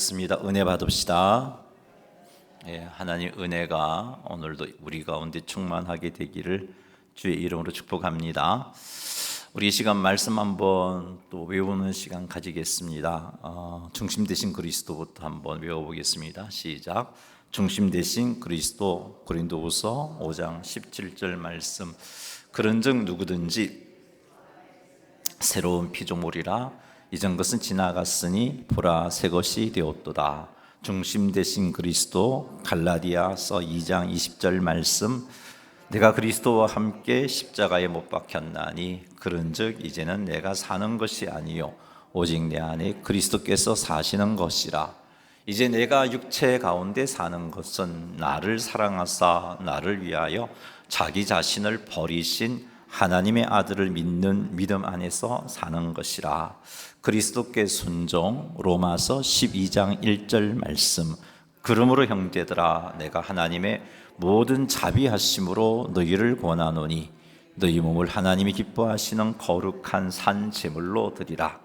기도하겠습니다. 은혜 받읍시다. 하나님 은혜가 오늘도 우리 가운데 충만하게 되기를 주의 이름으로 축복합니다. 우리 이 시간 말씀 한번 또 외우는 시간 가지겠습니다. 중심 되신 그리스도부터 한번 외워보겠습니다. 시작. 중심 되신 그리스도. 고린도후서 5장 17절 말씀. 그런즉 누구든지 새로운 피조물이라 이전 것은 지나갔으니 보라 새 것이 되었도다. 중심 되신 그리스도. 갈라디아서 2장 20절 말씀. 내가 그리스도와 함께 십자가에 못 박혔나니 그런즉 이제는 내가 사는 것이 아니요 오직 내 안에 그리스도께서 사시는 것이라. 이제 내가 육체 가운데 사는 것은 나를 사랑하사 나를 위하여 자기 자신을 버리신 하나님의 아들을 믿는 믿음 안에서 사는 것이라. 그리스도께 순종. 로마서 12장 1절 말씀. 그러므로 형제들아 내가 하나님의 모든 자비하심으로 너희를 권하노니 너희 몸을 하나님이 기뻐하시는 거룩한 산 제물로 드리라.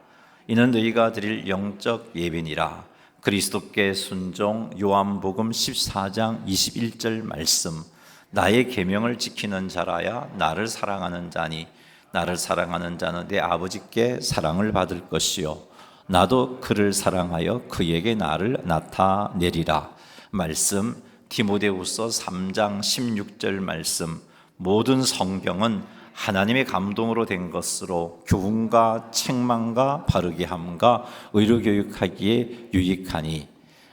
이는 너희가 드릴 영적 예배니라. 그리스도께 순종. 요한복음 14장 21절 말씀. 나의 계명을 지키는 자라야 나를 사랑하는 자니 나를 사랑하는 자는 내 아버지께 사랑을 받을 것이요 나도 그를 사랑하여 그에게 나를 나타내리라. 말씀. 디모데후서 3장 16절 말씀. 모든 성경은 하나님의 감동으로 된 것으로 교훈과 책망과 바르게 함과 의로 교육하기에 유익하니.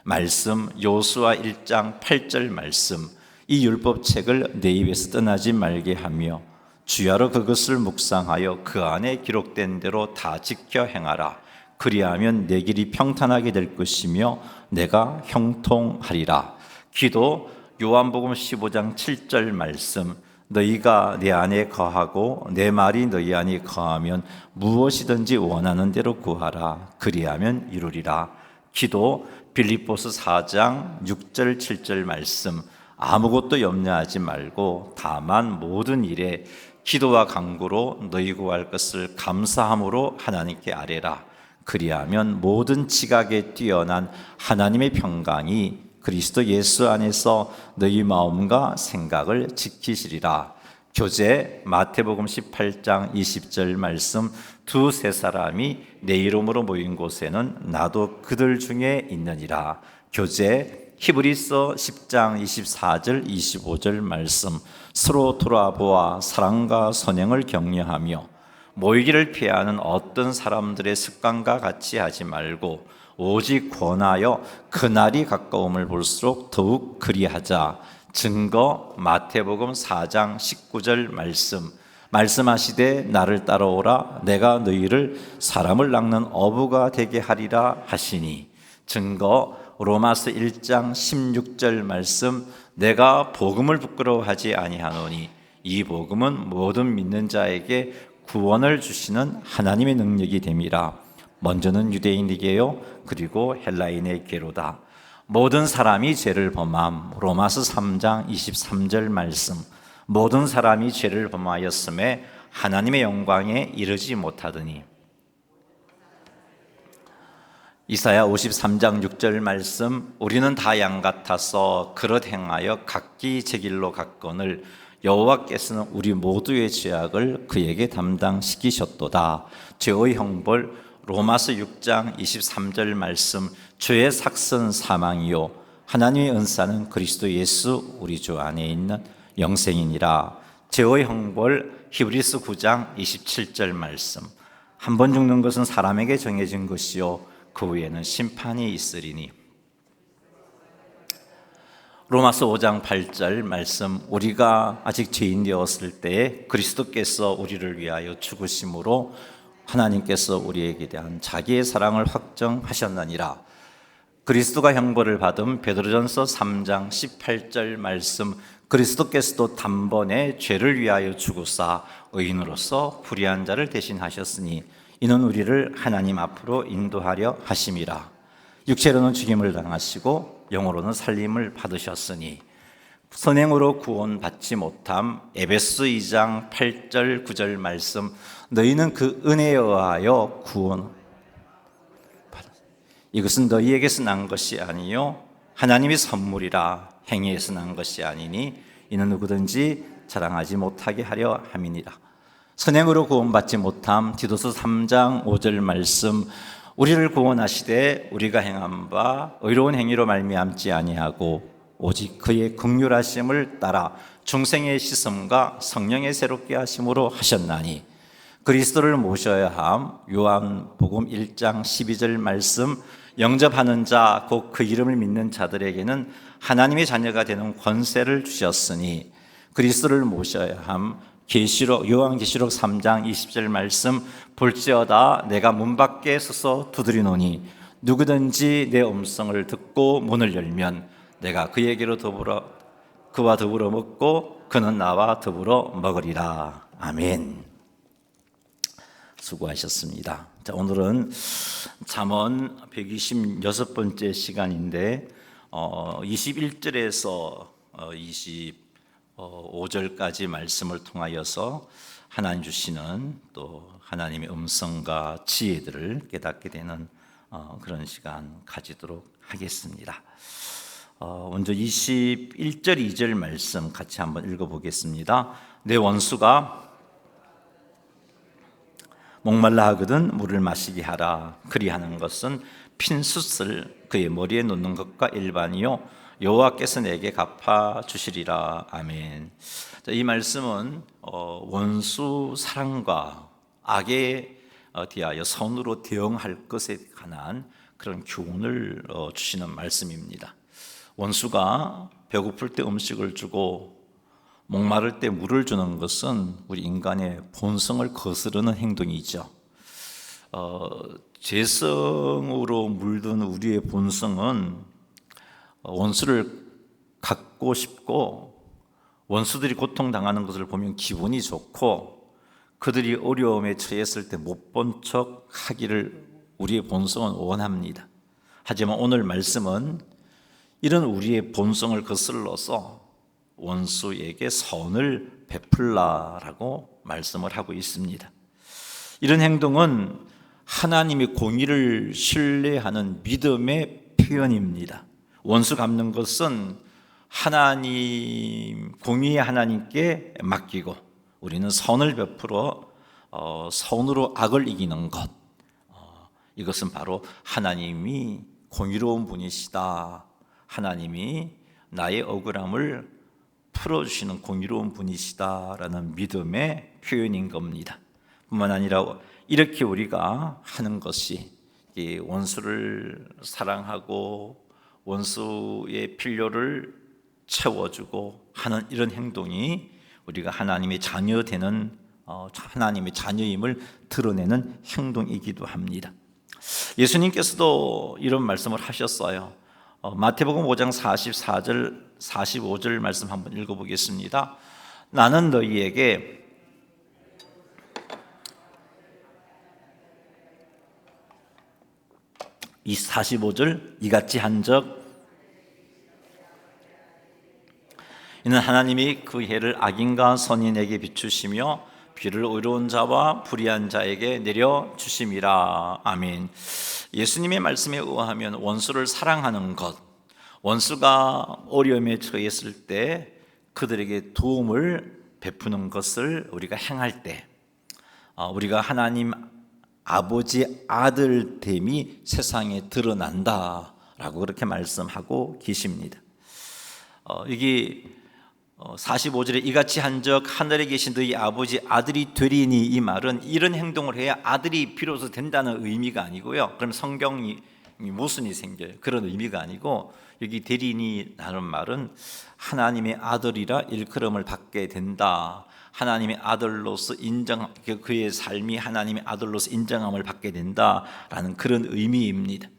말씀. 요수아 1장 8절 말씀. 이 율법책을 내 입에서 떠나지 말게 하며 주야로 그것을 묵상하여 그 안에 기록된 대로 다 지켜 행하라. 그리하면 내 길이 평탄하게 될 것이며 내가 형통하리라. 기도. 요한복음 15장 7절 말씀. 너희가 내 안에 거하고 내 말이 너희 안에 거하면 무엇이든지 원하는 대로 구하라. 그리하면 이루리라. 기도. 빌립보서 4장 6절 7절 말씀. 아무것도 염려하지 말고 다만 모든 일에 기도와 간구로 너희 구할 것을 감사함으로 하나님께 아뢰라. 그리하면 모든 지각에 뛰어난 하나님의 평강이 그리스도 예수 안에서 너희 마음과 생각을 지키시리라. 교제. 마태복음 18장 20절 말씀. 두세 사람이 내 이름으로 모인 곳에는 나도 그들 중에 있느니라. 교제. 히브리서 10장 24절 25절 말씀. 서로 돌아보아 사랑과 선행을 격려하며 모이기를 피하는 어떤 사람들의 습관과 같이 하지 말고 오직 권하여 그날이 가까움을 볼수록 더욱 그리하자. 증거. 마태복음 4장 19절 말씀. 말씀하시되 나를 따라오라 내가 너희를 사람을 낚는 어부가 되게 하리라 하시니. 증거. 로마서 1장 16절 말씀. 내가 복음을 부끄러워하지 아니하노니 이 복음은 모든 믿는 자에게 구원을 주시는 하나님의 능력이 됨이라. 먼저는 유대인에게요 그리고 헬라인에게로다. 모든 사람이 죄를 범함. 로마서 3장 23절 말씀. 모든 사람이 죄를 범하였음에 하나님의 영광에 이르지 못하더니. 이사야 53장 6절 말씀. 우리는 다 양 같아서 그릇 행하여 각기 제 길로 갔거늘 여호와께서는 우리 모두의 죄악을 그에게 담당시키셨도다. 죄의 형벌. 로마서 6장 23절 말씀. 죄의 삭은 사망이요 하나님의 은사는 그리스도 예수 우리 주 안에 있는 영생이니라. 죄의 형벌. 히브리서 9장 27절 말씀. 한 번 죽는 것은 사람에게 정해진 것이요 그 후에는 심판이 있으리니. 로마서 5장 8절 말씀. 우리가 아직 죄인 되었을 때에 그리스도께서 우리를 위하여 죽으심으로 하나님께서 우리에게 대한 자기의 사랑을 확정하셨느니라. 그리스도가 형벌을 받은 베드로전서 3장 18절 말씀. 그리스도께서도 단번에 죄를 위하여 죽으사 의인으로서 불의한 자를 대신하셨으니 이는 우리를 하나님 앞으로 인도하려 하심이라. 육체로는 죽임을 당하시고 영으로는 살림을 받으셨으니 선행으로 구원받지 못함. 에베소 2장 8절 9절 말씀. 너희는 그 은혜에 의하여 구원 이것은 너희에게서 난 것이 아니요 하나님의 선물이라. 행위에서 난 것이 아니니 이는 누구든지 자랑하지 못하게 하려 함이니라. 선행으로 구원받지 못함. 디도서 3장 5절 말씀. 우리를 구원하시되 우리가 행한 바 의로운 행위로 말미암지 아니하고 오직 그의 긍휼하심을 따라 중생의 씻음과 성령의 새롭게 하심으로 하셨나니 그리스도를 모셔야 함. 요한복음 1장 12절 말씀. 영접하는 자 곧 그 이름을 믿는 자들에게는 하나님의 자녀가 되는 권세를 주셨으니 그리스도를 모셔야 함. 요한계시록 3장 20절 말씀. 볼지어다 내가 문 밖에 서서 두드리노니 누구든지 내 음성을 듣고 문을 열면 내가 그에게로 그와 더불어 먹고 그는 나와 더불어 먹으리라. 아멘. 수고하셨습니다. 자, 오늘은 잠언 126번째 시간인데 21절에서 25절까지 말씀을 통하여서 하나님 주시는 또 하나님의 음성과 지혜들을 깨닫게 되는 그런 시간 가지도록 하겠습니다. 먼저 21절 2절 말씀 같이 한번 읽어보겠습니다. 내 원수가 목말라 하거든 물을 마시게 하라. 그리하는 것은 핀숯을 그의 머리에 놓는 것과 일반이요 여호와께서 내게 갚아 주시리라. 아멘. 자, 이 말씀은 원수 사랑과 악에 대하여 선으로 대응할 것에 관한 그런 교훈을 주시는 말씀입니다. 원수가 배고플 때 음식을 주고 목마를 때 물을 주는 것은 우리 인간의 본성을 거스르는 행동이죠. 죄성으로 물든 우리의 본성은 원수를 갖고 싶고 원수들이 고통당하는 것을 보면 기분이 좋고 그들이 어려움에 처했을 때 못 본 척 하기를 우리의 본성은 원합니다. 하지만 오늘 말씀은 이런 우리의 본성을 거슬러서 원수에게 선을 베풀라라고 말씀을 하고 있습니다. 이런 행동은 하나님의 공의를 신뢰하는 믿음의 표현입니다. 원수 갚는 것은 하나님, 공의의 하나님께 맡기고 우리는 선을 베풀어 선으로 악을 이기는 것, 이것은 바로 하나님이 공의로운 분이시다, 하나님이 나의 억울함을 풀어주시는 공의로운 분이시다라는 믿음의 표현인 겁니다. 뿐만 아니라 이렇게 우리가 하는 것이 원수를 사랑하고 원수의 필요를 채워주고 하는 이런 행동이 우리가 하나님의 자녀 되는 하나님의 자녀임을 드러내는 행동이기도 합니다. 예수님께서도 이런 말씀을 하셨어요. 마태복음 5장 44절 45절 말씀 한번 읽어보겠습니다. 나는 너희에게 이 45절 이같이 한 적 이는 하나님이 그 해를 악인과 선인에게 비추시며 비를 의로운 자와 불의한 자에게 내려 주심이라. 아멘. 예수님의 말씀에 의하면 원수를 사랑하는 것, 원수가 어려움에 처했을 때 그들에게 도움을 베푸는 것을 우리가 행할 때 우리가 하나님 아버지 아들됨이 세상에 드러난다라고 그렇게 말씀하고 계십니다. 여기 45절에 이같이 한 적 하늘에 계신 너희 아버지 아들이 되리니, 이 말은 이런 행동을 해야 아들이 비로소 된다는 의미가 아니고요. 그럼 성경이 모순이 생겨요. 그런 의미가 아니고 여기 되리니 라는 말은 하나님의 아들이라 일컬음을 받게 된다, 하나님의 아들로서 그의 삶이 하나님의 아들로서 인정함을 받게 된다라는 그런 의미입니다.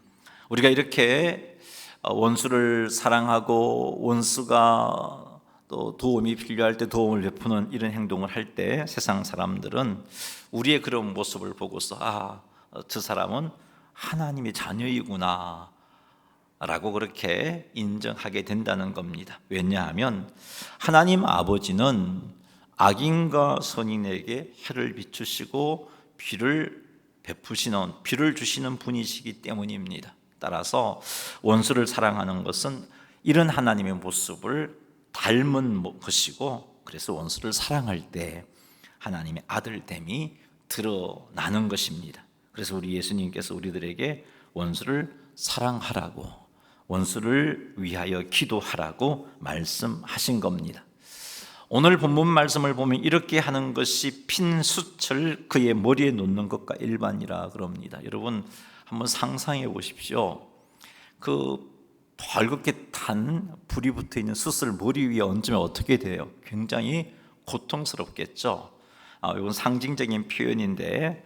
우리가 이렇게 원수를 사랑하고 원수가 또 도움이 필요할 때 도움을 베푸는 이런 행동을 할 때 세상 사람들은 우리의 그런 모습을 보고서 저 사람은 하나님의 자녀이구나 라고 그렇게 인정하게 된다는 겁니다. 왜냐하면 하나님 아버지는 악인과 선인에게 해를 비추시고 비를 주시는 분이시기 때문입니다. 따라서 원수를 사랑하는 것은 이런 하나님의 모습을 닮은 것이고, 그래서 원수를 사랑할 때 하나님의 아들됨이 드러나는 것입니다. 그래서 우리 예수님께서 우리들에게 원수를 사랑하라고, 원수를 위하여 기도하라고 말씀하신 겁니다. 오늘 본문 말씀을 보면 이렇게 하는 것이 핀 숯을 그의 머리에 놓는 것과 일반이라 그럽니다. 여러분 한번 상상해 보십시오. 그 벌겋게 탄 불이 붙어 있는 숯을 머리 위에 얹으면 어떻게 돼요? 굉장히 고통스럽겠죠. 이건 상징적인 표현인데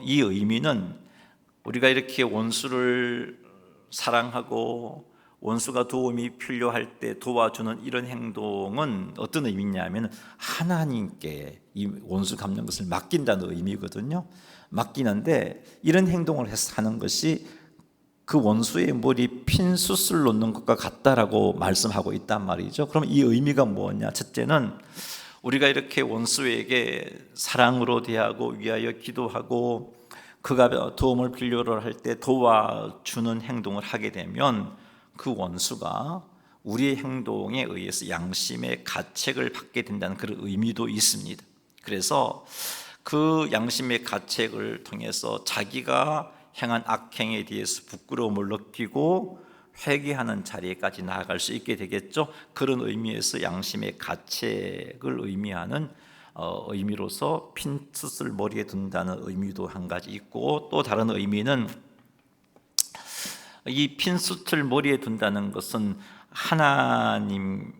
이 의미는 우리가 이렇게 원수를 사랑하고 원수가 도움이 필요할 때 도와주는 이런 행동은 어떤 의미냐면 하나님께 이 원수 갚는 것을 맡긴다는 의미거든요. 맡기는데 이런 행동을 해서 하는 것이 그 원수의 머리 핀 숯을 놓는 것과 같다라고 말씀하고 있단 말이죠. 그럼 이 의미가 뭐냐? 첫째는 우리가 이렇게 원수에게 사랑으로 대하고 위하여 기도하고 그가 도움을 필요로 할 때 도와주는 행동을 하게 되면 그 원수가 우리의 행동에 의해서 양심의 가책을 받게 된다는 그런 의미도 있습니다. 그래서 그 양심의 가책을 통해서 자기가 행한 악행에 대해서 부끄러움을 느끼고 회개하는 자리에까지 나아갈 수 있게 되겠죠. 그런 의미에서 양심의 가책을 의미하는 의미로서 핀숯을 머리에 둔다는 의미도 한 가지 있고, 또 다른 의미는 이 핀숯을 머리에 둔다는 것은 하나님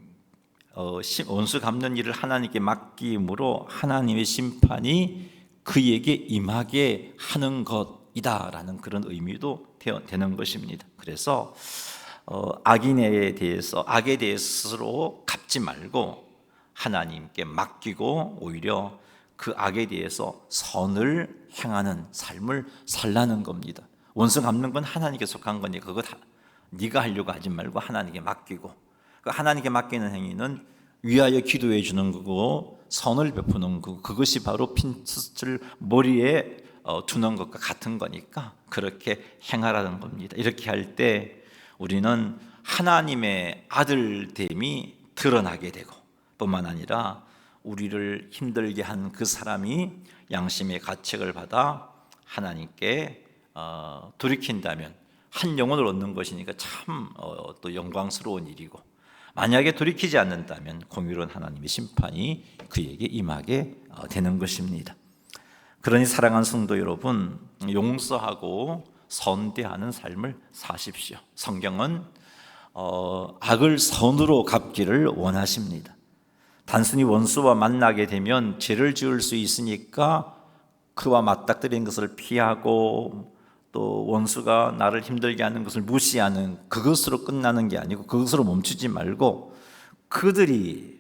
원수 갚는 일을 하나님께 맡김으로 하나님의 심판이 그에게 임하게 하는 것이다라는 그런 의미도 되는 것입니다. 그래서 악에 대해서 스스로 갚지 말고 하나님께 맡기고 오히려 그 악에 대해서 선을 행하는 삶을 살라는 겁니다. 원수 갚는 건 하나님께 속한 거니까 그거 다 네가 하려고 하지 말고 하나님께 맡기고, 그 하나님께 맡기는 행위는 위하여 기도해 주는 거고 선을 베푸는 거, 그것이 바로 핀숯을 머리에 두는 것과 같은 거니까 그렇게 행하라는 겁니다. 이렇게 할 때 우리는 하나님의 아들됨이 드러나게 되고, 뿐만 아니라 우리를 힘들게 한 그 사람이 양심의 가책을 받아 하나님께 돌이킨다면 한 영혼을 얻는 것이니까 참 또 영광스러운 일이고, 만약에 돌이키지 않는다면 공의로운 하나님의 심판이 그에게 임하게 되는 것입니다. 그러니 사랑하는 성도 여러분, 용서하고 선대하는 삶을 사십시오. 성경은 악을 선으로 갚기를 원하십니다. 단순히 원수와 만나게 되면 죄를 지을 수 있으니까 그와 맞닥뜨린 것을 피하고 또 원수가 나를 힘들게 하는 것을 무시하는 그것으로 끝나는 게 아니고, 그것으로 멈추지 말고 그들이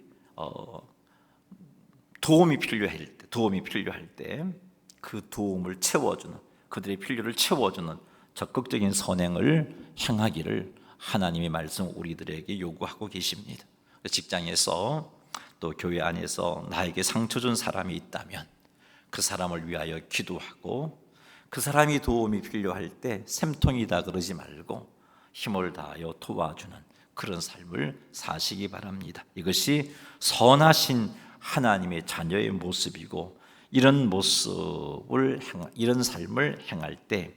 도움이 필요할 때 그 도움을 채워주는, 그들의 필요를 채워주는 적극적인 선행을 행하기를 하나님의 말씀 우리들에게 요구하고 계십니다. 직장에서 또 교회 안에서 나에게 상처 준 사람이 있다면 그 사람을 위하여 기도하고, 그 사람이 도움이 필요할 때 샘통이다 그러지 말고 힘을 다하여 도와주는 그런 삶을 사시기 바랍니다. 이것이 선하신 하나님의 자녀의 모습이고, 이런 삶을 행할 때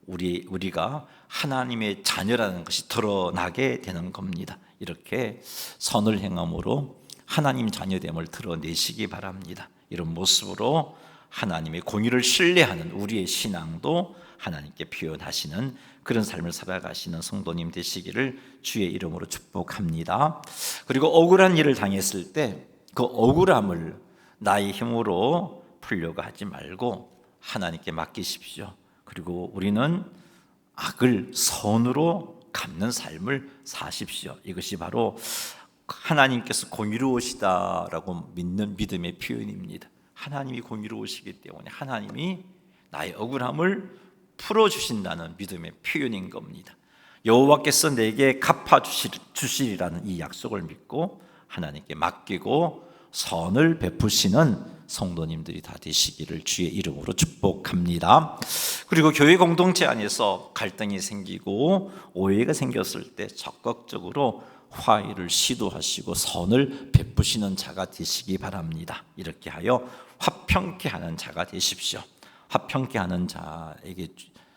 우리가 하나님의 자녀라는 것이 드러나게 되는 겁니다. 이렇게 선을 행함으로 하나님 자녀됨을 드러내시기 바랍니다. 이런 모습으로 하나님의 공의를 신뢰하는 우리의 신앙도 하나님께 표현하시는 그런 삶을 살아가시는 성도님 되시기를 주의 이름으로 축복합니다. 그리고 억울한 일을 당했을 때 그 억울함을 나의 힘으로 풀려고 하지 말고 하나님께 맡기십시오. 그리고 우리는 악을 선으로 갚는 삶을 사십시오. 이것이 바로 하나님께서 공의로우시다라고 믿는 믿음의 표현입니다. 하나님이 공의로우시기 때문에 하나님이 나의 억울함을 풀어주신다는 믿음의 표현인 겁니다. 여호와께서 내게 갚아주시리라는 이 약속을 믿고 하나님께 맡기고 선을 베푸시는 성도님들이 다 되시기를 주의 이름으로 축복합니다. 그리고 교회 공동체 안에서 갈등이 생기고 오해가 생겼을 때 적극적으로 화해를 시도하시고 선을 베푸시는 자가 되시기 바랍니다. 이렇게 하여 화평케 하는 자가 되십시오. 화평케 하는 자에게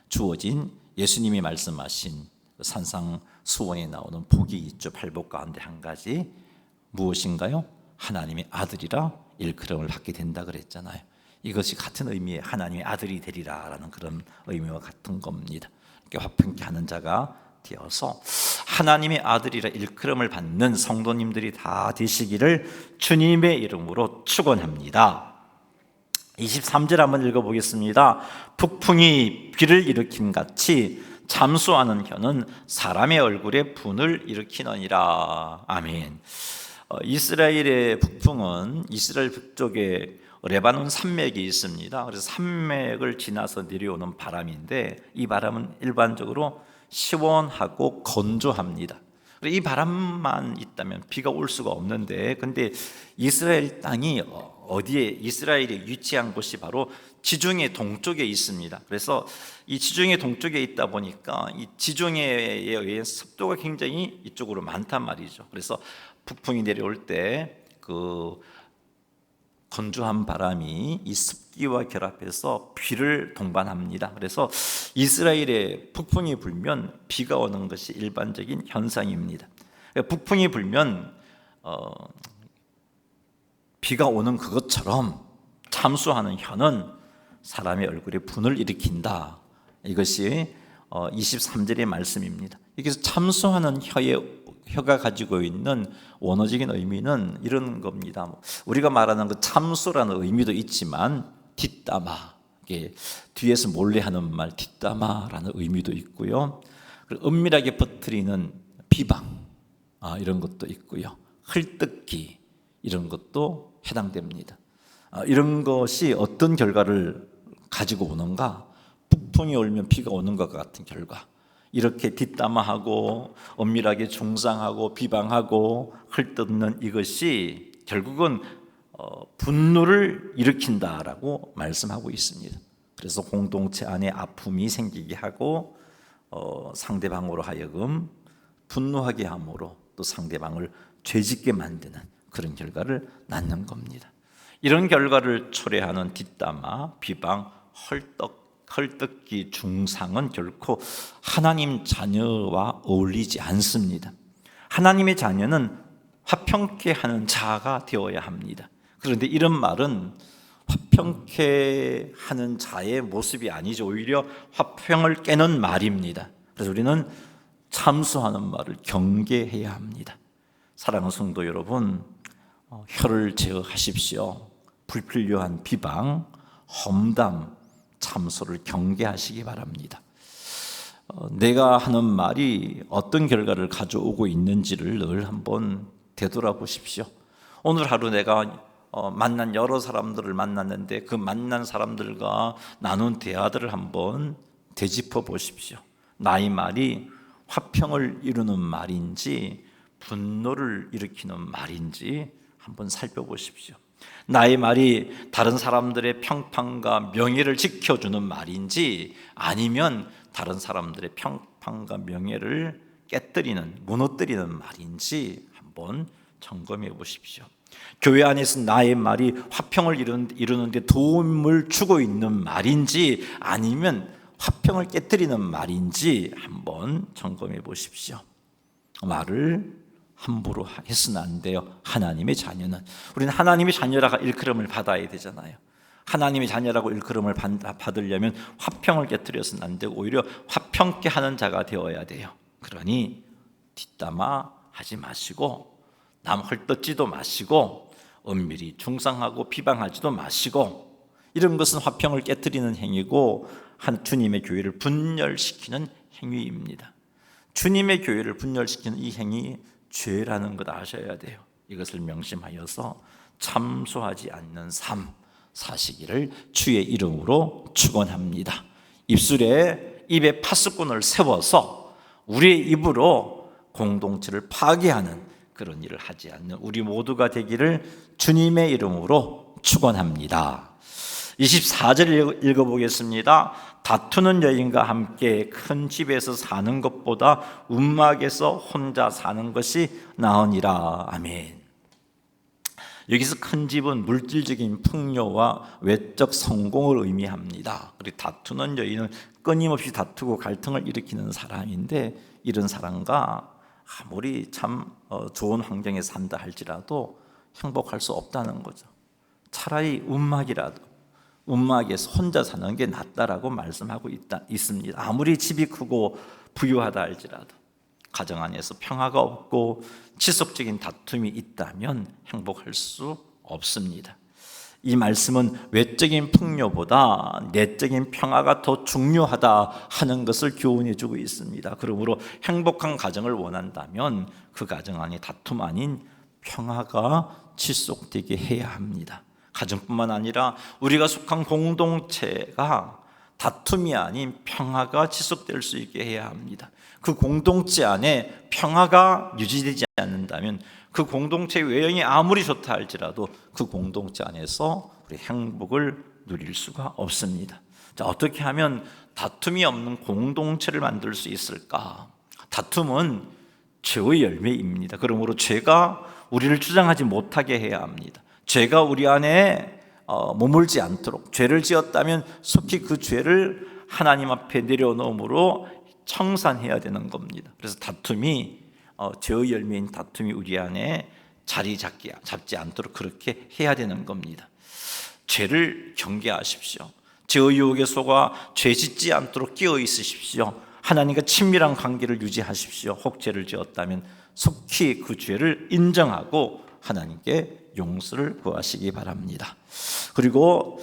주어진 예수님이 말씀하신 산상수원에 나오는 복이 있죠. 팔복 가운데 한 가지 무엇인가요? 하나님의 아들이라 일컬음을 받게 된다 그랬잖아요. 이것이 같은 의미의 하나님의 아들이 되리라라는 그런 의미와 같은 겁니다. 화평케 하는 자가 되어서 하나님의 아들이라 일컬음을 받는 성도님들이 다 되시기를 주님의 이름으로 축원합니다. 23절 한번 읽어보겠습니다. 북풍이 비를 일으킨 같이 잠수하는 혀는 사람의 얼굴에 분을 일으키느니라. 아멘. 이스라엘의 북풍은 이스라엘 북쪽에 레바논 산맥이 있습니다. 그래서 산맥을 지나서 내려오는 바람인데 이 바람은 일반적으로 시원하고 건조합니다. 이 바람만 있다면 비가 올 수가 없는데, 근데 이스라엘 땅이 어디에 이스라엘이 위치한 곳이 바로 지중해 동쪽에 있습니다. 그래서 이 지중해 동쪽에 있다 보니까 이 지중해에 의한 습도가 굉장히 이쪽으로 많단 말이죠. 그래서 북풍이 내려올 때 그 건조한 바람이 이 습기와 결합해서 비를 동반합니다. 그래서 이스라엘에 북풍이 불면 비가 오는 것이 일반적인 현상입니다. 북풍이 불면 비가 오는 그것처럼 잠수하는 혀는 사람의 얼굴에 분을 일으킨다. 이것이 23절의 말씀입니다. 여기서 잠수하는 혀가 가지고 있는 원어적인 의미는 이런 겁니다. 우리가 말하는 그 참소라는 의미도 있지만 뒷담화, 이게 뒤에서 몰래 하는 말 뒷담화라는 의미도 있고요. 그리고 은밀하게 퍼뜨리는 비방, 이런 것도 있고요. 헐뜯기 이런 것도 해당됩니다. 이런 것이 어떤 결과를 가지고 오는가? 북풍이 올면 비가 오는 것 같은 결과. 이렇게 뒷담화하고 엄밀하게 중상하고 비방하고 헐뜯는 이것이 결국은 분노를 일으킨다라고 말씀하고 있습니다. 그래서 공동체 안에 아픔이 생기게 하고 상대방으로 하여금 분노하게 함으로 또 상대방을 죄짓게 만드는 그런 결과를 낳는 겁니다. 이런 결과를 초래하는 뒷담화, 비방, 헐뜯기, 중상은 결코 하나님 자녀와 어울리지 않습니다. 하나님의 자녀는 화평케 하는 자가 되어야 합니다. 그런데 이런 말은 화평케 하는 자의 모습이 아니죠. 오히려 화평을 깨는 말입니다. 그래서 우리는 참수하는 말을 경계해야 합니다. 사랑하는 성도 여러분, 혀를 제어하십시오. 불필요한 비방, 험담, 참소를 경계하시기 바랍니다. 내가 하는 말이 어떤 결과를 가져오고 있는지를 늘 한번 되돌아보십시오. 오늘 하루 내가 만난 여러 사람들을 만났는데 그 만난 사람들과 나눈 대화들을 한번 되짚어 보십시오. 나의 말이 화평을 이루는 말인지 분노를 일으키는 말인지 한번 살펴보십시오. 나의 말이 다른 사람들의 평판과 명예를 지켜주는 말인지 아니면 다른 사람들의 평판과 명예를 깨뜨리는, 무너뜨리는 말인지 한번 점검해 보십시오. 교회 안에서 나의 말이 화평을 이루는 데 도움을 주고 있는 말인지 아니면 화평을 깨뜨리는 말인지 한번 점검해 보십시오. 말을 함부로 해서는 안 돼요. 하나님의 자녀는, 우리는 하나님의 자녀라고 일컬음을 받아야 되잖아요. 하나님의 자녀라고 일컬음을 받으려면 화평을 깨뜨려서는 안 되고 오히려 화평케 하는 자가 되어야 돼요. 그러니 뒷담화 하지 마시고 남 헐뜯지도 마시고 은밀히 중상하고 비방하지도 마시고, 이런 것은 화평을 깨뜨리는 행위고 주님의 교회를 분열시키는 행위입니다. 주님의 교회를 분열시키는 이 행위 죄라는 것 아셔야 돼요. 이것을 명심하여서 참소하지 않는 삶 사시기를 주의 이름으로 축원합니다. 입에 파수꾼을 세워서 우리의 입으로 공동체를 파괴하는 그런 일을 하지 않는 우리 모두가 되기를 주님의 이름으로 축원합니다. 24절 읽어보겠습니다. 다투는 여인과 함께 큰 집에서 사는 것보다 움막에서 혼자 사는 것이 나으니라. 아멘. 여기서 큰 집은 물질적인 풍요와 외적 성공을 의미합니다. 그리고 다투는 여인은 끊임없이 다투고 갈등을 일으키는 사람인데, 이런 사람과 아무리 참 좋은 환경에 산다 할지라도 행복할 수 없다는 거죠. 차라리 움막에서 혼자 사는 게 낫다라고 말씀하고 있습니다. 아무리 집이 크고 부유하다 할지라도 가정 안에서 평화가 없고 지속적인 다툼이 있다면 행복할 수 없습니다. 이 말씀은 외적인 풍요보다 내적인 평화가 더 중요하다 하는 것을 교훈해 주고 있습니다. 그러므로 행복한 가정을 원한다면 그 가정 안에 다툼 아닌 평화가 지속되게 해야 합니다. 가정뿐만 아니라 우리가 속한 공동체가 다툼이 아닌 평화가 지속될 수 있게 해야 합니다. 그 공동체 안에 평화가 유지되지 않는다면 그 공동체 외형이 아무리 좋다 할지라도 그 공동체 안에서 우리 행복을 누릴 수가 없습니다. 자, 어떻게 하면 다툼이 없는 공동체를 만들 수 있을까? 다툼은 죄의 열매입니다. 그러므로 죄가 우리를 주장하지 못하게 해야 합니다. 죄가 우리 안에 머물지 않도록, 죄를 지었다면 속히 그 죄를 하나님 앞에 내려놓음으로 청산해야 되는 겁니다. 그래서 다툼이 죄의 열매인 다툼이 우리 안에 자리 잡지 않도록 그렇게 해야 되는 겁니다. 죄를 경계하십시오. 죄의 유혹에 속아 죄 짓지 않도록 끼어 있으십시오. 하나님과 친밀한 관계를 유지하십시오. 혹 죄를 지었다면 속히 그 죄를 인정하고 하나님께 용서를 구하시기 바랍니다. 그리고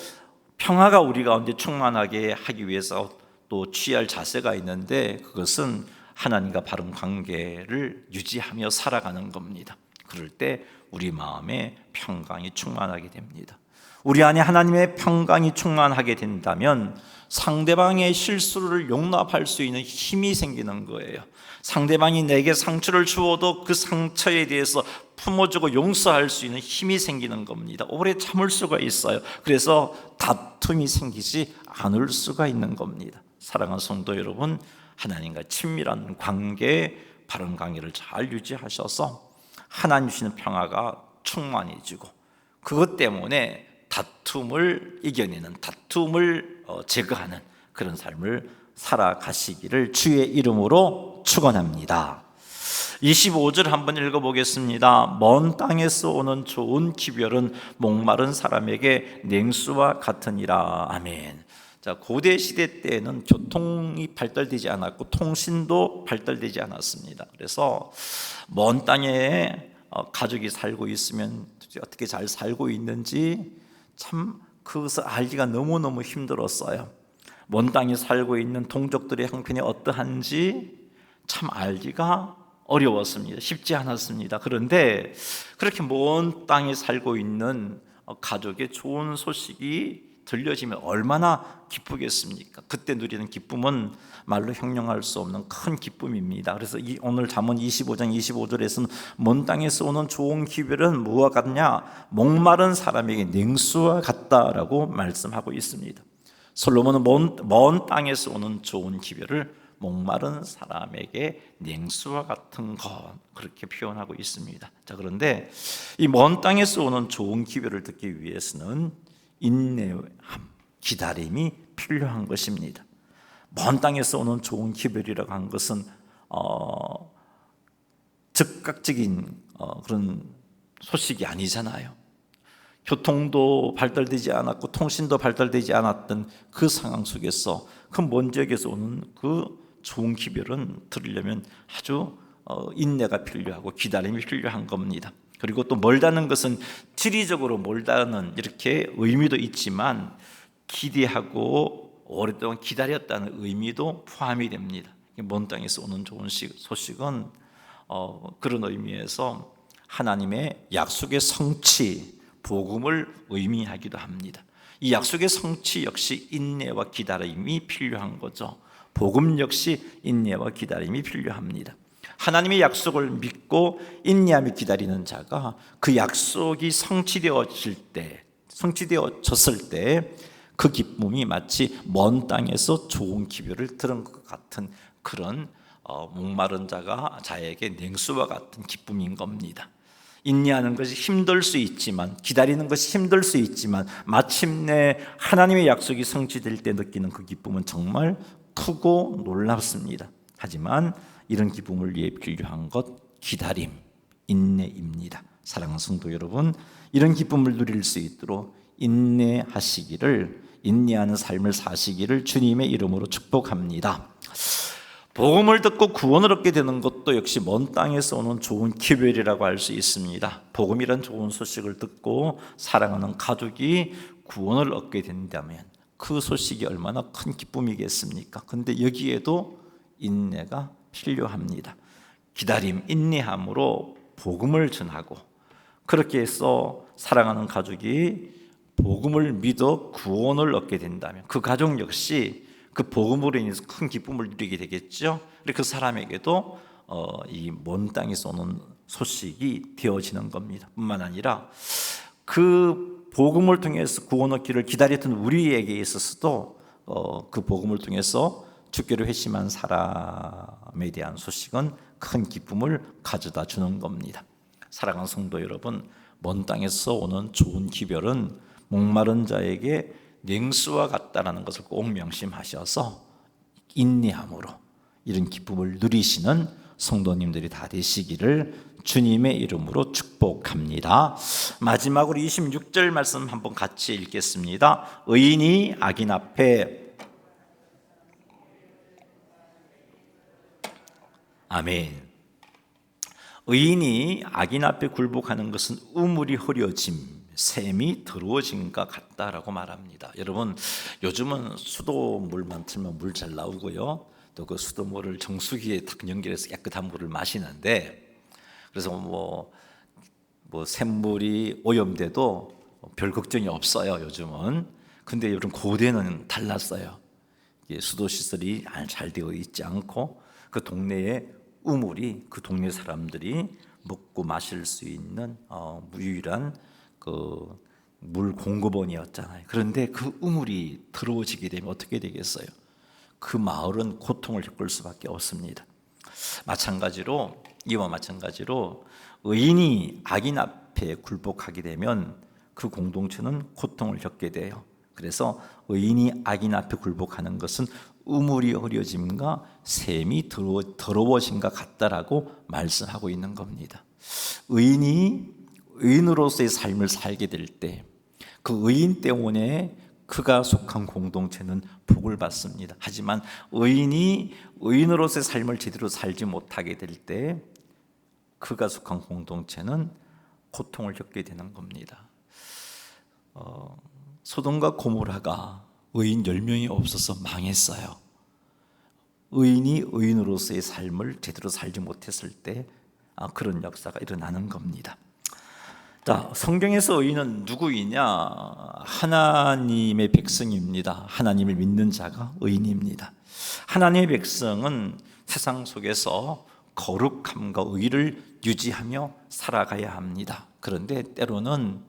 평화가 우리 가운데 충만하게 하기 위해서 또 취할 자세가 있는데, 그것은 하나님과 바른 관계를 유지하며 살아가는 겁니다. 그럴 때 우리 마음에 평강이 충만하게 됩니다. 우리 안에 하나님의 평강이 충만하게 된다면 상대방의 실수를 용납할 수 있는 힘이 생기는 거예요. 상대방이 내게 상처를 주어도 그 상처에 대해서 품어주고 용서할 수 있는 힘이 생기는 겁니다. 오래 참을 수가 있어요. 그래서 다툼이 생기지 않을 수가 있는 겁니다. 사랑하는 성도 여러분, 하나님과 친밀한 관계, 바른 관계를 잘 유지하셔서 하나님 주시는 평화가 충만해지고, 그것 때문에 다툼을 이겨내는, 다툼을 제거하는 그런 삶을 살아가시기를 주의 이름으로 축원합니다. 25절 한번 읽어보겠습니다. 먼 땅에서 오는 좋은 기별은 목마른 사람에게 냉수와 같으니라. 아멘. 자, 고대 시대 때는 교통이 발달되지 않았고 통신도 발달되지 않았습니다. 그래서 먼 땅에 가족이 살고 있으면 어떻게 잘 살고 있는지 참 그것을 알기가 너무너무 힘들었어요. 먼 땅에 살고 있는 동족들의 형편이 어떠한지 참 알기가 어려웠습니다. 쉽지 않았습니다. 그런데 그렇게 먼 땅에 살고 있는 가족의 좋은 소식이 들려지면 얼마나 기쁘겠습니까? 그때 누리는 기쁨은 말로 형용할 수 없는 큰 기쁨입니다. 그래서 오늘 잠언 25장 25절에서는 먼 땅에서 오는 좋은 기별은 무엇과 같냐? 목마른 사람에게 냉수와 같다라고 말씀하고 있습니다. 솔로몬은 먼 땅에서 오는 좋은 기별을 목마른 사람에게 냉수와 같은 것, 그렇게 표현하고 있습니다. 자, 그런데 이 먼 땅에서 오는 좋은 기별을 듣기 위해서는 인내함, 기다림이 필요한 것입니다. 먼 땅에서 오는 좋은 기별이라고 한 것은 즉각적인 그런 소식이 아니잖아요. 교통도 발달되지 않았고 통신도 발달되지 않았던 그 상황 속에서 그 먼 지역에서 오는 그 좋은 기별은 들으려면 아주 인내가 필요하고 기다림이 필요한 겁니다. 그리고 또 멀다는 것은 지리적으로 멀다는 이렇게 의미도 있지만 기대하고 오랫동안 기다렸다는 의미도 포함이 됩니다. 먼 땅에서 오는 좋은 소식은 그런 의미에서 하나님의 약속의 성취, 복음을 의미하기도 합니다. 이 약속의 성취 역시 인내와 기다림이 필요한 거죠. 복음 역시 인내와 기다림이 필요합니다. 하나님의 약속을 믿고 인내하며 기다리는 자가 그 약속이 성취되어졌을 때 그 기쁨이 마치 먼 땅에서 좋은 기별을 들은 것 같은 그런 목마른 자에게 냉수와 같은 기쁨인 겁니다. 인내하는 것이 힘들 수 있지만, 기다리는 것이 힘들 수 있지만, 마침내 하나님의 약속이 성취될 때 느끼는 그 기쁨은 정말 크고 놀랍습니다. 하지만 이런 기쁨을 위해 필요한 것, 기다림, 인내입니다. 사랑하는 성도 여러분, 이런 기쁨을 누릴 수 있도록 인내하는 삶을 사시기를 주님의 이름으로 축복합니다. 복음을 듣고 구원을 얻게 되는 것도 역시 먼 땅에서 오는 좋은 기별이라고 할 수 있습니다. 복음이란 좋은 소식을 듣고 사랑하는 가족이 구원을 얻게 된다면 그 소식이 얼마나 큰 기쁨이겠습니까? 그런데 여기에도 인내가 필요합니다. 기다림, 인내함으로 복음을 전하고, 그렇게 해서 사랑하는 가족이 복음을 믿어 구원을 얻게 된다면 그 가족 역시 그 복음으로 인해서 큰 기쁨을 누리게 되겠죠. 그 사람에게도 이 먼 땅에서 오는 소식이 되어지는 겁니다. 뿐만 아니라 그 복음을 통해서 구원 얻기를 기다렸던 우리에게 있어서도 그 복음을 통해서 주께로 회심한 사람에 대한 소식은 큰 기쁨을 가져다 주는 겁니다. 사랑하는 성도 여러분, 먼 땅에서 오는 좋은 기별은 목마른 자에게 냉수와 같다라는 것을 꼭 명심하셔서 인내함으로 이런 기쁨을 누리시는 성도님들이 다 되시기를 주님의 이름으로 축복합니다. 마지막으로 26절 말씀 한번 같이 읽겠습니다. 의인이 악인 앞에, 아멘. 의인이 악인 앞에 굴복하는 것은 우물이 흐려짐, 샘이 더러워진과 같다라고 말합니다. 여러분, 요즘은 수돗물만 틀면 물 잘 나오고요, 또 그 수돗물을 정수기에 딱 연결해서 깨끗한 물을 마시는데, 그래서 뭐 샘물이 오염돼도 별 걱정이 없어요, 요즘은. 근데 여러분, 고대는 달랐어요. 수도 시설이 잘 되어 있지 않고 그 동네에 우물이 그 동네 사람들이 먹고 마실 수 있는 유일한 그 물 공급원이었잖아요. 그런데 그 우물이 더러워지게 되면 어떻게 되겠어요? 그 마을은 고통을 겪을 수밖에 없습니다. 이와 마찬가지로 의인이 악인 앞에 굴복하게 되면 그 공동체는 고통을 겪게 돼요. 그래서 의인이 악인 앞에 굴복하는 것은 우물이 흐려짐과 샘이 더러워짐과 같다라고 말씀하고 있는 겁니다. 의인이 의인으로서의 삶을 살게 될 때 그 의인 때문에 그가 속한 공동체는 복을 받습니다. 하지만 의인이 의인으로서의 삶을 제대로 살지 못하게 될 때 그가 속한 공동체는 고통을 겪게 되는 겁니다. 소돔과 고모라가 의인 10명이 없어서 망했어요. 의인이 의인으로서의 삶을 제대로 살지 못했을 때 그런 역사가 일어나는 겁니다. 자, 성경에서 의인은 누구이냐? 하나님의 백성입니다. 하나님을 믿는 자가 의인입니다. 하나님의 백성은 세상 속에서 거룩함과 의를 유지하며 살아가야 합니다. 그런데 때로는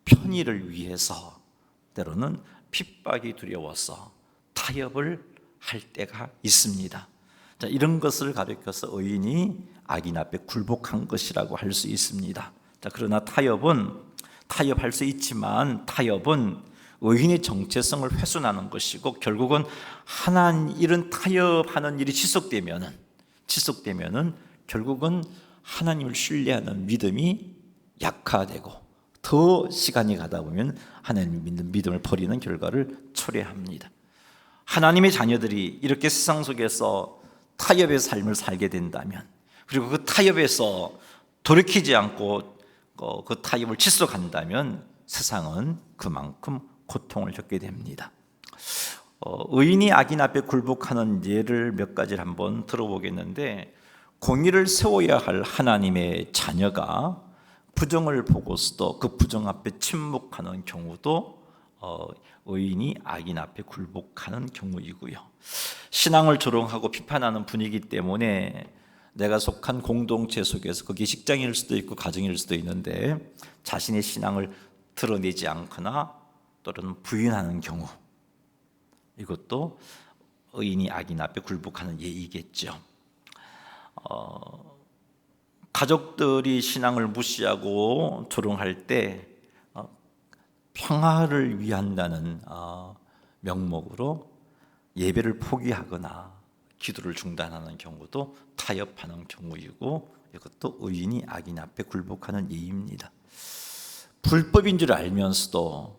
편의를 위해서, 때로는 핍박이 두려워서 타협을 할 때가 있습니다. 자, 이런 것을 가리켜서 의인이 악인 앞에 굴복한 것이라고 할 수 있습니다. 자, 그러나 타협할 수 있지만 타협은 의인의 정체성을 훼손하는 것이고, 결국은 이런 타협하는 일이 지속되면은 결국은 하나님을 신뢰하는 믿음이 약화되고 더 시간이 가다 보면 하나님을 믿는 믿음을 버리는 결과를 초래합니다. 하나님의 자녀들이 이렇게 세상 속에서 타협의 삶을 살게 된다면, 그리고 그 타협에서 돌이키지 않고 그 타협을 지속한다면 세상은 그만큼 고통을 겪게 됩니다. 의인이 악인 앞에 굴복하는 예를 몇 가지를 한번 들어보겠는데, 공의를 세워야 할 하나님의 자녀가 부정을 보고서도 그 부정 앞에 침묵하는 경우도 의인이 악인 앞에 굴복하는 경우이고요. 신앙을 조롱하고 비판하는 분위기 때문에 내가 속한 공동체 속에서, 그게 직장일 수도 있고 가정일 수도 있는데 자신의 신앙을 드러내지 않거나 또는 부인하는 경우, 이것도 의인이 악인 앞에 굴복하는 예이겠죠. 가족들이 신앙을 무시하고 조롱할 때 평화를 위한다는 명목으로 예배를 포기하거나 기도를 중단하는 경우도 타협하는 경우이고, 이것도 의인이 악인 앞에 굴복하는 예입니다. 불법인 줄 알면서도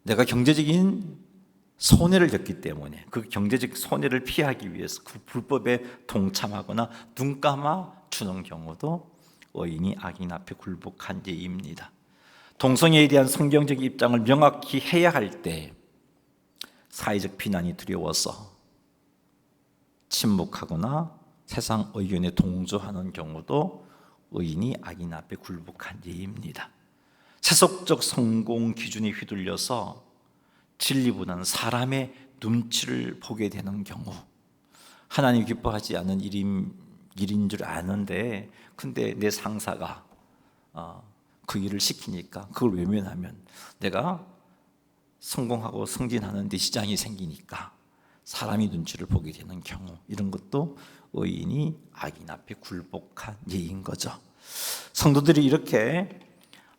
내가 경제적인 손해를 겪기 때문에 그 경제적 손해를 피하기 위해서 그 불법에 동참하거나 눈 감아 주는 경우도 의인이 악인 앞에 굴복한 예입니다. 동성애에 대한 성경적 입장을 명확히 해야 할 때 사회적 비난이 두려워서 침묵하거나 세상 의견에 동조하는 경우도 의인이 악인 앞에 굴복한 예입니다. 세속적 성공 기준에 휘둘려서 진리보다는 사람의 눈치를 보게 되는 경우, 하나님 기뻐하지 않는 일인 줄 아는데 근데 내 상사가 그 일을 시키니까 그걸 외면하면 내가 성공하고 승진하는 데 시장이 생기니까 사람이 눈치를 보게 되는 경우, 이런 것도 의인이 악인 앞에 굴복한 예인 거죠. 성도들이 이렇게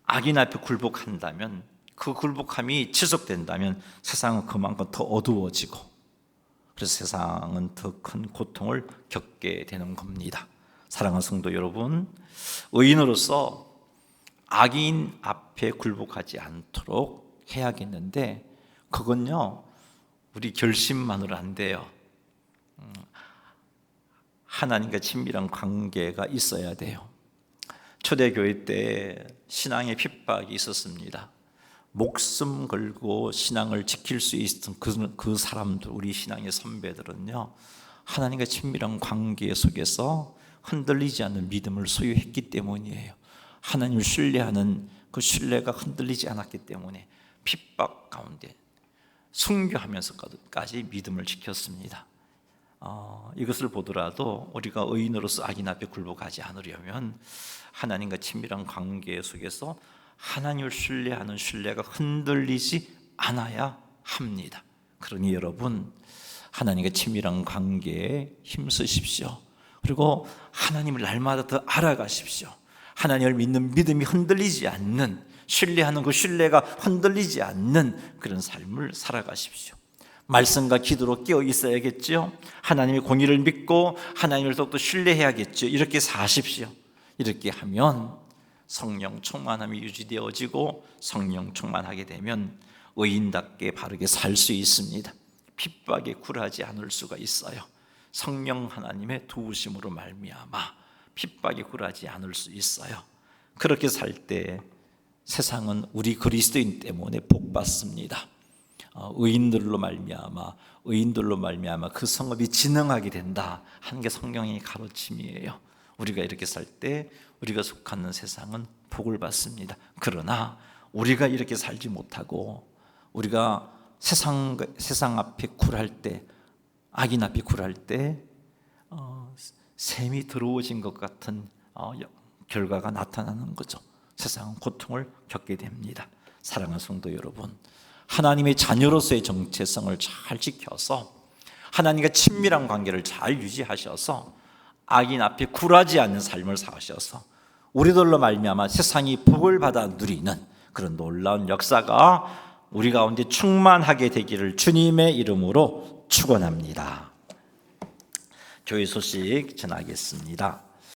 악인 앞에 굴복한다면, 그 굴복함이 지속된다면 세상은 그만큼 더 어두워지고, 그래서 세상은 더 큰 고통을 겪게 되는 겁니다. 사랑하는 성도 여러분, 의인으로서 악인 앞에 굴복하지 않도록 해야겠는데, 그건요 우리 결심만으로 안 돼요. 하나님과 친밀한 관계가 있어야 돼요. 초대교회 때 신앙의 핍박이 있었습니다. 목숨 걸고 신앙을 지킬 수 있었던 그 사람들, 우리 신앙의 선배들은요, 하나님과 친밀한 관계 속에서 흔들리지 않는 믿음을 소유했기 때문이에요. 하나님을 신뢰하는 그 신뢰가 흔들리지 않았기 때문에 핍박 가운데 순교하면서까지 믿음을 지켰습니다. 이것을 보더라도 우리가 의인으로서 악인 앞에 굴복하지 않으려면 하나님과 친밀한 관계 속에서 하나님을 신뢰하는 신뢰가 흔들리지 않아야 합니다. 그러니 여러분, 하나님과 친밀한 관계에 힘쓰십시오. 그리고 하나님을 날마다 더 알아가십시오. 하나님을 믿는 믿음이 흔들리지 않는, 신뢰하는 그 신뢰가 흔들리지 않는 그런 삶을 살아가십시오. 말씀과 기도로 깨어 있어야겠죠. 하나님의 공의를 믿고 하나님을 더욱더 신뢰해야겠죠. 이렇게 사십시오. 이렇게 하면 성령 충만함이 유지되어지고, 성령 충만하게 되면 의인답게 바르게 살 수 있습니다. 핍박에 굴하지 않을 수가 있어요. 성령 하나님의 도우심으로 말미암아 핍박에 굴하지 않을 수 있어요. 그렇게 살 때 세상은 우리 그리스도인 때문에 복 받습니다. 의인들로 말미암아 그 성읍이 진흥하게 된다 하는 게 성경의 가르침이에요. 우리가 이렇게 살 때 우리가 속하는 세상은 복을 받습니다. 그러나 우리가 이렇게 살지 못하고 우리가 세상 앞에 굴할 때, 악인 앞에 굴할 때 샘이 더러워진 것 같은 결과가 나타나는 거죠. 세상은 고통을 겪게 됩니다. 사랑하는 성도 여러분, 하나님의 자녀로서의 정체성을 잘 지켜서 하나님과 친밀한 관계를 잘 유지하셔서 악인 앞에 굴하지 않는 삶을 사셔서 우리들로 말미암아 세상이 복을 받아 누리는 그런 놀라운 역사가 우리 가운데 충만하게 되기를 주님의 이름으로 축원합니다. 교회 소식 전하겠습니다.